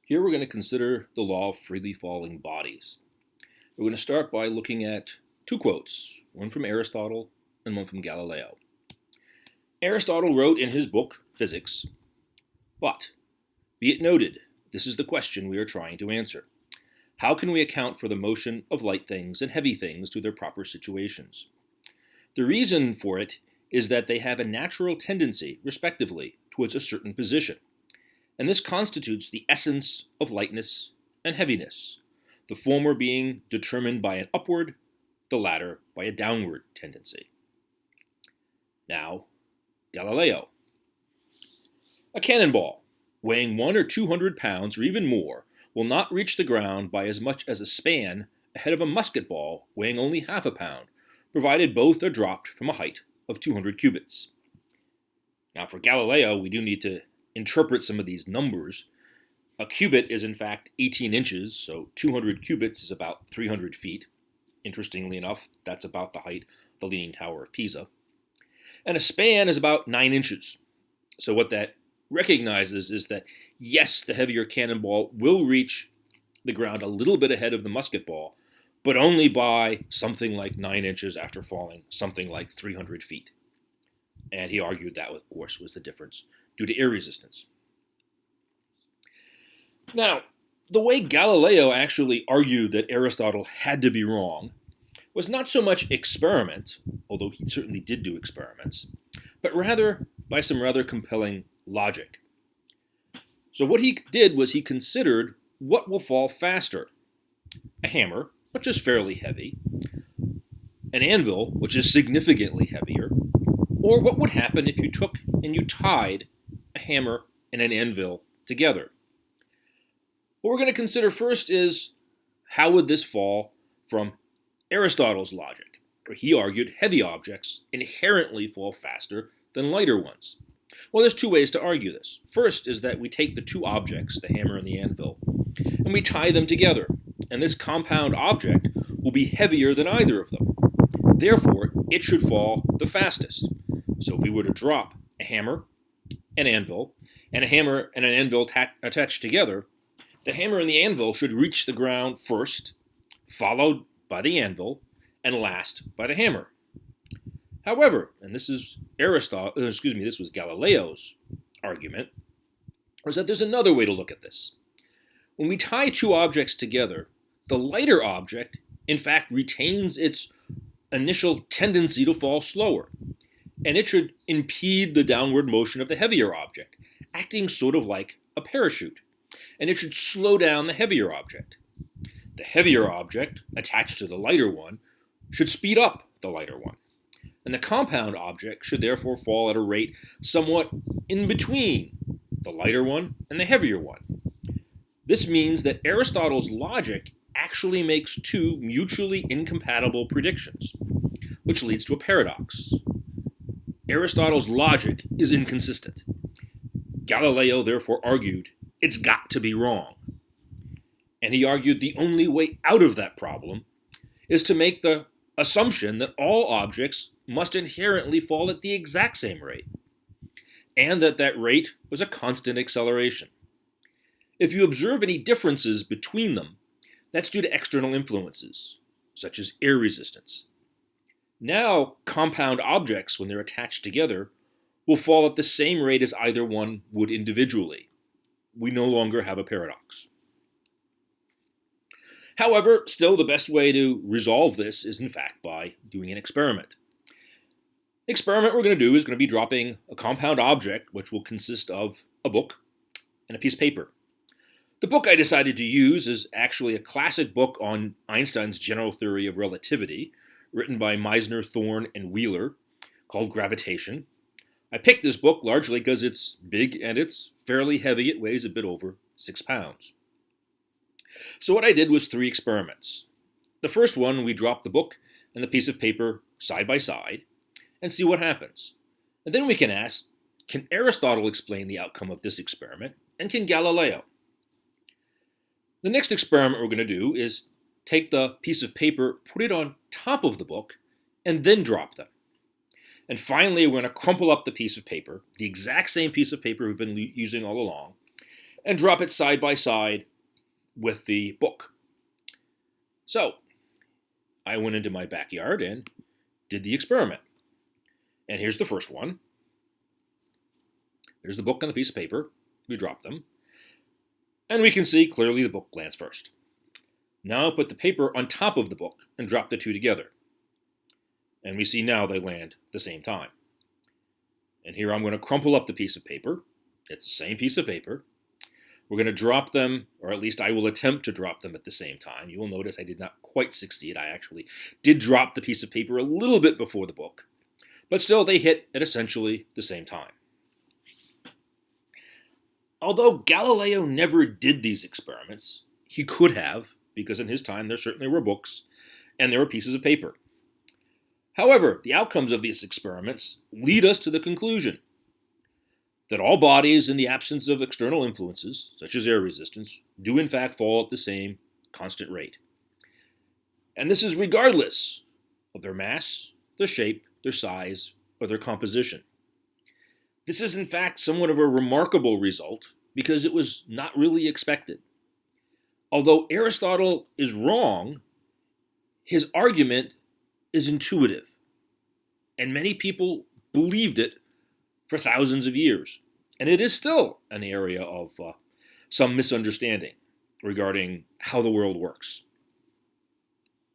Here we're going to consider the law of freely falling bodies. We're going to start by looking at two quotes, one from Aristotle and one from Galileo. Aristotle wrote in his book, Physics, "But, be it noted, this is the question we are trying to answer. How can we account for the motion of light things and heavy things to their proper situations? The reason for it is that they have a natural tendency, respectively, towards a certain position, and this constitutes the essence of lightness and heaviness, the former being determined by an upward, the latter by a downward tendency." Now, Galileo. A cannonball, weighing 100 or 200 pounds or even more, will not reach the ground by as much as a span ahead of a musket ball weighing only half a pound, provided both are dropped from a height of 200 cubits. Now, for Galileo, we do need to interpret some of these numbers. A cubit is in fact 18 inches, so 200 cubits is about 300 feet. Interestingly enough, that's about the height of the Leaning Tower of Pisa. And a span is about 9 inches. So what that recognizes is that, yes, the heavier cannonball will reach the ground a little bit ahead of the musket ball, but only by something like 9 inches after falling something like 300 feet. And he argued that, of course, was the difference due to air resistance. Now, the way Galileo actually argued that Aristotle had to be wrong was not so much experiment, although he certainly did do experiments, but rather by some rather compelling logic. So what he did was he considered what will fall faster: a hammer, which is fairly heavy, an anvil, which is significantly heavier, or what would happen if you took and you tied a hammer and an anvil together. What we're going to consider first is, how would this fall from Aristotle's logic, where he argued heavy objects inherently fall faster than lighter ones? Well, there's two ways to argue this. First is that we take the two objects, the hammer and the anvil, and we tie them together, and this compound object will be heavier than either of them. Therefore, it should fall the fastest. So if we were to drop a hammer, an anvil, and a hammer and an anvil attached together, the hammer and the anvil should reach the ground first, followed by the anvil, and last by the hammer. However, and this was Galileo's argument, was that there's another way to look at this. When we tie two objects together, the lighter object, in fact, retains its initial tendency to fall slower, and it should impede the downward motion of the heavier object, acting sort of like a parachute, and it should slow down the heavier object. The heavier object, attached to the lighter one, should speed up the lighter one, and the compound object should therefore fall at a rate somewhat in between the lighter one and the heavier one. This means that Aristotle's logic actually makes two mutually incompatible predictions, which leads to a paradox. Aristotle's logic is inconsistent. Galileo therefore argued it's got to be wrong. And he argued the only way out of that problem is to make the assumption that all objects must inherently fall at the exact same rate, and that that rate was a constant acceleration. If you observe any differences between them, that's due to external influences, such as air resistance. Now, compound objects, when they're attached together, will fall at the same rate as either one would individually. We no longer have a paradox. However, still the best way to resolve this is in fact by doing an experiment. The experiment we're going to do is going to be dropping a compound object, which will consist of a book and a piece of paper. The book I decided to use is actually a classic book on Einstein's general theory of relativity, written by Meissner, Thorne, and Wheeler, called Gravitation. I picked this book largely because it's big and it's fairly heavy. It weighs a bit over 6 pounds. So what I did was 3 experiments. The first one, we dropped the book and the piece of paper side by side and see what happens. And then we can ask, can Aristotle explain the outcome of this experiment, and can Galileo? The next experiment we're going to do is take the piece of paper, put it on top of the book, and then drop them. And finally, we're going to crumple up the piece of paper, the exact same piece of paper we've been using all along, and drop it side by side with the book. So I went into my backyard and did the experiment. And here's the first one. There's the book and the piece of paper. We drop them. And we can see clearly the book lands first. Now put the paper on top of the book and drop the two together. And we see now they land at the same time. And here I'm going to crumple up the piece of paper. It's the same piece of paper. We're going to drop them, or at least I will attempt to drop them at the same time. You will notice I did not quite succeed. I actually did drop the piece of paper a little bit before the book. But still, they hit at essentially the same time. Although Galileo never did these experiments, he could have, because in his time there certainly were books and there were pieces of paper. However, the outcomes of these experiments lead us to the conclusion that all bodies in the absence of external influences, such as air resistance, do in fact fall at the same constant rate. And this is regardless of their mass, their shape, their size, or their composition. This is in fact somewhat of a remarkable result because it was not really expected. Although Aristotle is wrong, his argument is intuitive, and many people believed it for thousands of years. And it is still an area of some misunderstanding regarding how the world works.